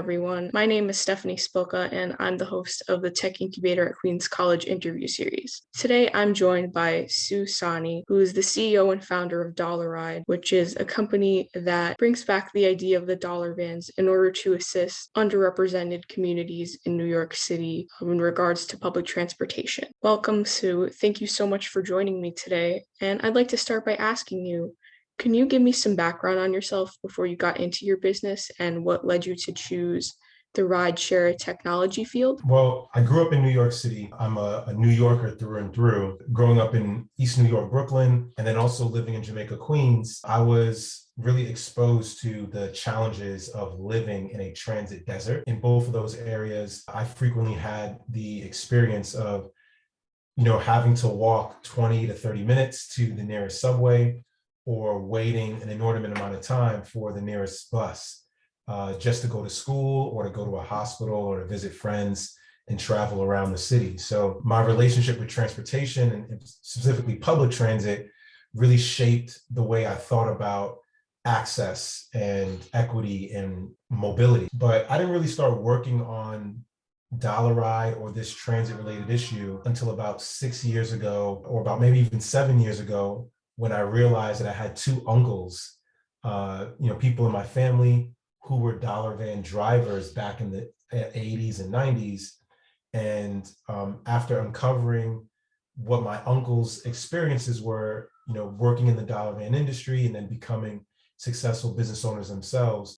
everyone. My name is Stephanie Spilka, and I'm the host of the Tech Incubator at Queen's College interview series. Today, I'm joined by Sanni, who is the CEO and founder of Dollaride, which is a company that brings back the idea of the dollar vans in order to assist underrepresented communities in New York City in regards to public transportation. Welcome, Sue. Thank you so much for joining me today. And I'd like to start by asking you, can you give me some background on yourself before you got into your business and what led you to choose the rideshare technology field? Well, I grew up in New York City. I'm a New Yorker through and through. Growing up in East New York, Brooklyn, and then also living in Jamaica, Queens, I was really exposed to the challenges of living in a transit desert. In both of those areas, I frequently had the experience of, having to walk 20 to 30 minutes to the nearest subway, or waiting an inordinate amount of time for the nearest bus, just to go to school or to go to a hospital or to visit friends and travel around the city. So my relationship with transportation and specifically public transit really shaped the way I thought about access and equity and mobility. But I didn't really start working on Dollaride or this transit related issue until about 6 years ago, or about maybe even 7 years ago, when I realized that I had two uncles, people in my family who were dollar van drivers back in the 80s and 90s. And after uncovering what my uncles' experiences were, working in the dollar van industry and then becoming successful business owners themselves,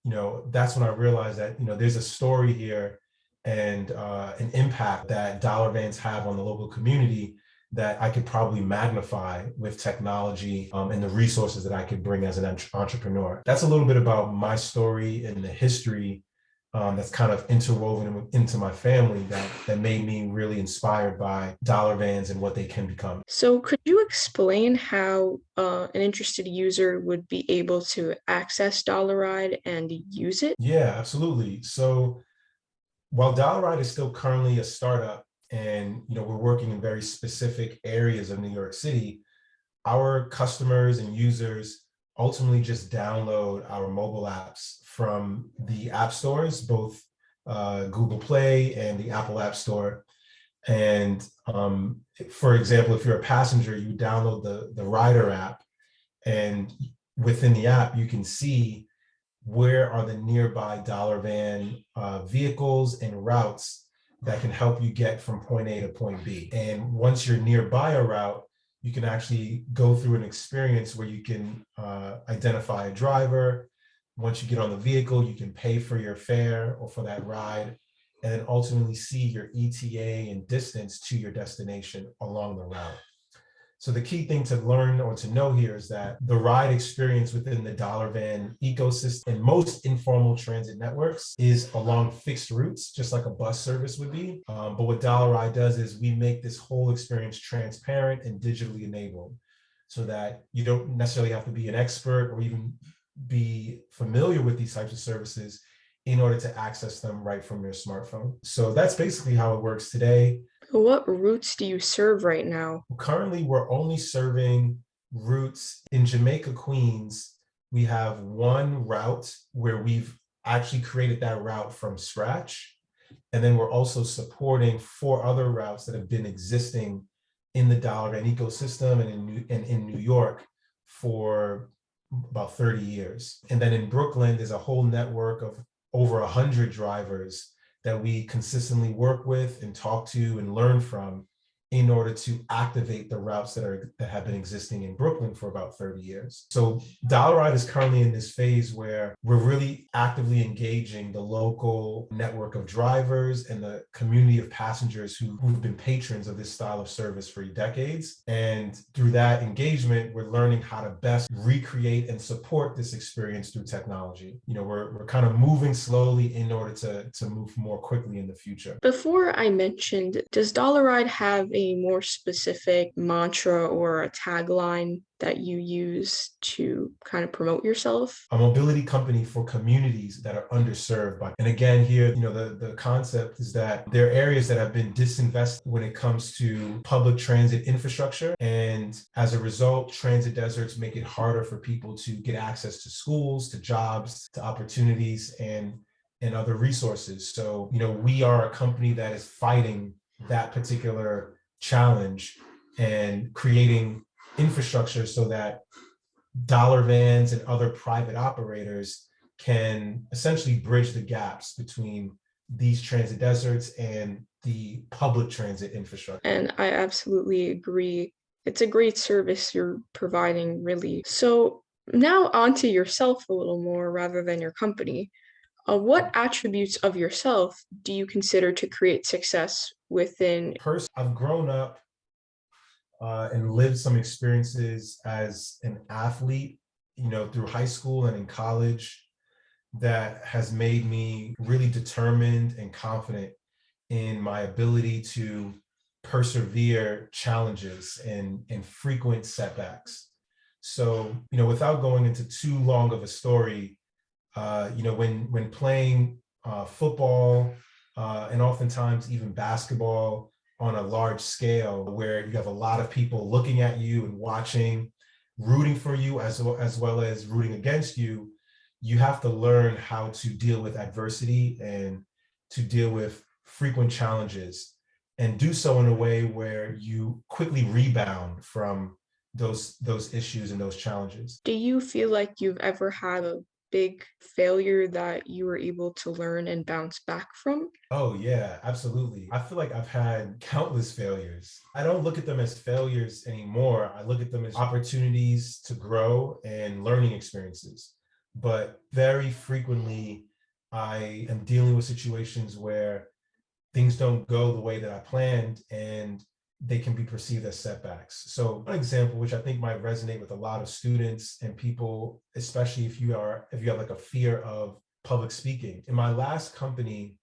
that's when I realized that, there's a story here and an impact that dollar vans have on the local community that I could probably magnify with technology and the resources that I could bring as an entrepreneur. That's a little bit about my story and the history that's kind of interwoven into my family that made me really inspired by dollar vans and what they can become. So could you explain how an interested user would be able to access Dollaride and use it? Yeah, absolutely. So while Dollaride is still currently a startup, and we're working in very specific areas of New York City, our customers and users ultimately just download our mobile apps from the app stores, both Google Play and the Apple App Store. And for example, if you're a passenger, you download the Rider app, and within the app, you can see where are the nearby dollar van vehicles and routes that can help you get from point A to point B. And once you're nearby a route, you can actually go through an experience where you can identify a driver. Once you get on the vehicle, you can pay for your fare or for that ride, and then ultimately see your ETA and distance to your destination along the route. So the key thing to learn or to know here is that the ride experience within the dollar van ecosystem and most informal transit networks is along fixed routes, just like a bus service would be. But what Dollaride does is we make this whole experience transparent and digitally enabled, so that you don't necessarily have to be an expert or even be familiar with these types of services in order to access them right from your smartphone. So that's basically how it works today. What routes do you serve right now? Currently, we're only serving routes in Jamaica, Queens. We have one route where we've actually created that route from scratch. And then we're also supporting 4 other routes that have been existing in the dollar van ecosystem and in New York for about 30 years. And then in Brooklyn, there's a whole network of over 100 drivers that we consistently work with and talk to and learn from in order to activate the routes that have been existing in Brooklyn for about 30 years. So Dollaride is currently in this phase where we're really actively engaging the local network of drivers and the community of passengers who've been patrons of this style of service for decades. And through that engagement, we're learning how to best recreate and support this experience through technology. We're kind of moving slowly in order to move more quickly in the future. Before I mentioned, does Dollaride have a more specific mantra or a tagline that you use to kind of promote yourself? A mobility company for communities that are underserved by, and again here, the concept is that there are areas that have been disinvested when it comes to public transit infrastructure. And as a result, transit deserts make it harder for people to get access to schools, to jobs, to opportunities. And and other resources. So, we are a company that is fighting that particular challenge and creating infrastructure so that dollar vans and other private operators can essentially bridge the gaps between these transit deserts and the public transit infrastructure. And I absolutely agree. It's a great service you're providing, really. So now onto yourself a little more rather than your company. What attributes of yourself do you consider to create success within? First, I've grown up and lived some experiences as an athlete, through high school and in college that has made me really determined and confident in my ability to persevere challenges and frequent setbacks. So, without going into too long of a story, when playing football and oftentimes even basketball on a large scale, where you have a lot of people looking at you and watching, rooting for you as well as rooting against you, you have to learn how to deal with adversity and to deal with frequent challenges and do so in a way where you quickly rebound from those issues and those challenges. Do you feel like you've ever had a big failure that you were able to learn and bounce back from? Oh, yeah, absolutely. I feel like I've had countless failures. I don't look at them as failures anymore. I look at them as opportunities to grow and learning experiences. But very frequently, I am dealing with situations where things don't go the way that I planned and they can be perceived as setbacks. So one example, which I think might resonate with a lot of students and people, especially if you have like a fear of public speaking. In my last company,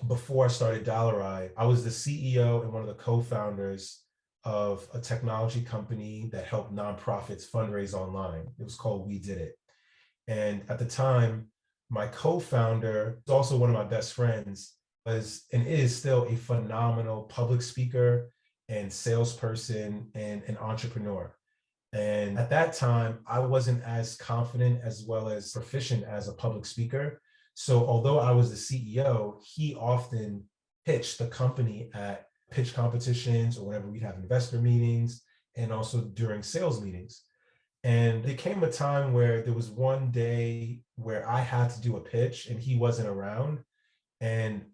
before I started Dollaride, I was the CEO and one of the co-founders of a technology company that helped nonprofits fundraise online. It was called We Did It. And at the time, my co-founder, who's also one of my best friends, was and is still a phenomenal public speaker and salesperson and an entrepreneur. And at that time, I wasn't as confident as well as proficient as a public speaker. So although I was the CEO, he often pitched the company at pitch competitions or whenever we'd have investor meetings and also during sales meetings. And there came a time where there was one day where I had to do a pitch and he wasn't around. And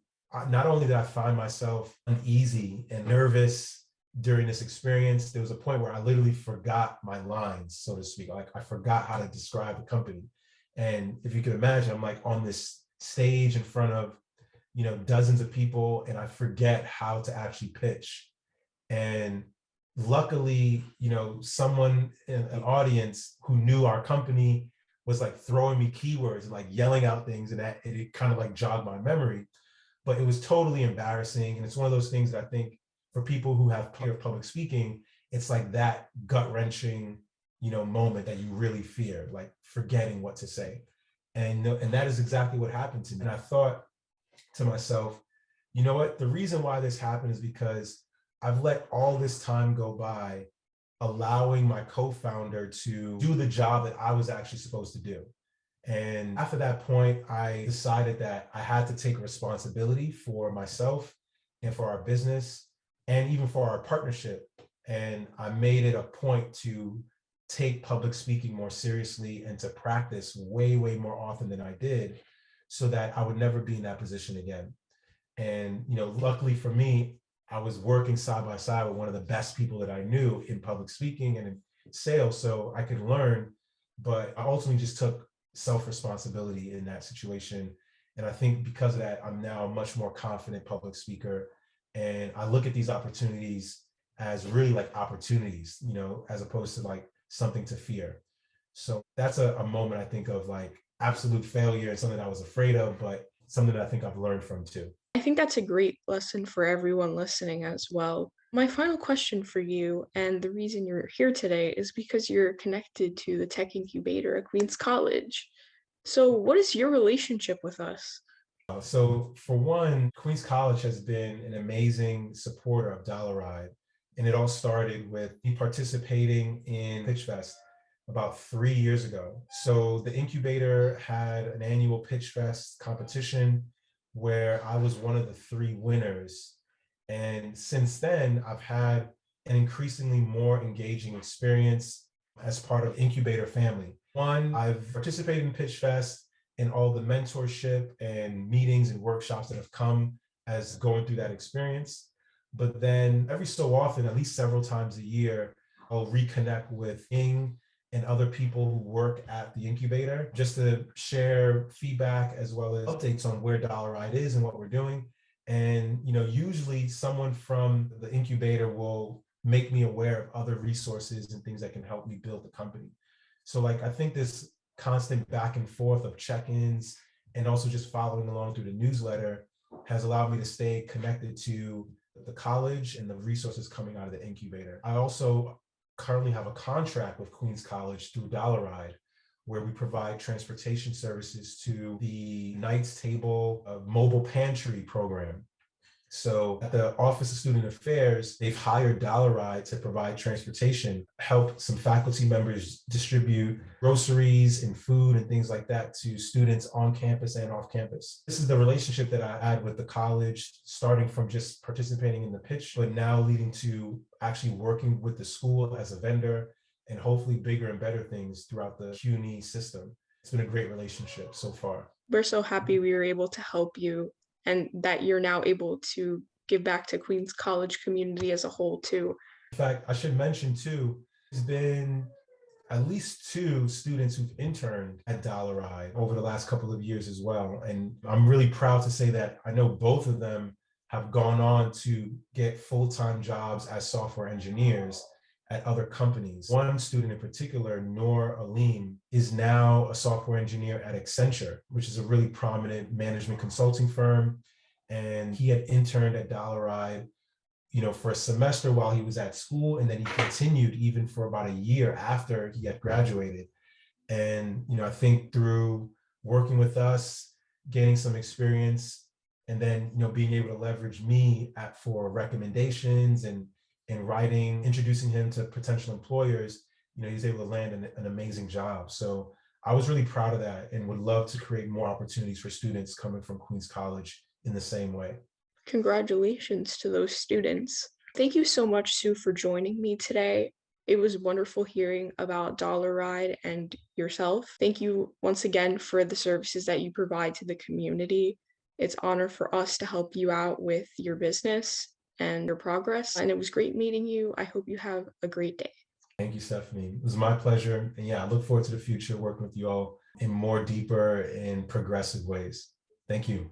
not only did I find myself uneasy and nervous during this experience, there was a point where I literally forgot my lines, so to speak. Like I forgot how to describe the company. And if you can imagine, I'm like on this stage in front of, dozens of people, and I forget how to actually pitch. And luckily, someone in an audience who knew our company was like throwing me keywords and like yelling out things, and that it kind of like jogged my memory. But it was totally embarrassing. And it's one of those things that I think for people who have fear of public speaking, it's like that gut wrenching, moment that you really fear, like forgetting what to say. And that is exactly what happened to me. And I thought to myself, you know what? The reason why this happened is because I've let all this time go by, allowing my co-founder to do the job that I was actually supposed to do. And after that point, I decided that I had to take responsibility for myself and for our business and even for our partnership. And I made it a point to take public speaking more seriously and to practice way, way more often than I did so that I would never be in that position again. And, luckily for me, I was working side by side with one of the best people that I knew in public speaking and in sales, so I could learn. But I ultimately just took self-responsibility in that situation. And I think because of that, I'm now a much more confident public speaker. And I look at these opportunities as really like opportunities, as opposed to like something to fear. So that's a moment I think of like absolute failure and something I was afraid of, but something that I think I've learned from too. I think that's a great lesson for everyone listening as well. My final question for you, and the reason you're here today, is because you're connected to the Tech Incubator at Queens College. So, what is your relationship with us? So for one, Queens College has been an amazing supporter of Dollaride. And it all started with me participating in Pitch Fest about 3 years ago. So the incubator had an annual Pitch Fest competition where I was one of the three winners. And since then, I've had an increasingly more engaging experience as part of incubator family. One, I've participated in Pitch Fest and all the mentorship and meetings and workshops that have come as going through that experience. But then every so often, at least several times a year, I'll reconnect with Ing and other people who work at the incubator just to share feedback as well as updates on where Dollaride is and what we're doing. And usually someone from the incubator will make me aware of other resources and things that can help me build the company. So like I think this constant back and forth of check-ins and also just following along through the newsletter has allowed me to stay connected to the college and the resources coming out of the incubator. I also currently have a contract with Queens College through Dollaride, where we provide transportation services to the Knights Table mobile pantry program. So at the Office of Student Affairs, they've hired Dollaride to provide transportation, help some faculty members distribute groceries and food and things like that to students on campus and off campus. This is the relationship that I had with the college, starting from just participating in the pitch, but now leading to actually working with the school as a vendor and hopefully bigger and better things throughout the CUNY system. It's been a great relationship so far. We're so happy we were able to help you and that you're now able to give back to Queens College community as a whole too. In fact, I should mention too, there's been at least two students who've interned at Dollaride over the last couple of years as well. And I'm really proud to say that I know both of them have gone on to get full-time jobs as software engineers at other companies. One student in particular, Noor Aleem, is now a software engineer at Accenture, which is a really prominent management consulting firm. And he had interned at Dollaride, for a semester while he was at school, and then he continued even for about a year after he had graduated. And, I think through working with us, gaining some experience, and then, being able to leverage me for recommendations and writing, introducing him to potential employers, he's able to land an amazing job. So I was really proud of that and would love to create more opportunities for students coming from Queens College in the same way. Congratulations to those students. Thank you so much, Sue, for joining me today. It was wonderful hearing about Dollaride and yourself. Thank you once again for the services that you provide to the community. It's an honor for us to help you out with your business and your progress. And it was great meeting you. I hope you have a great day. Thank you, Stephanie. It was my pleasure. And yeah, I look forward to the future working with you all in more deeper and progressive ways. Thank you.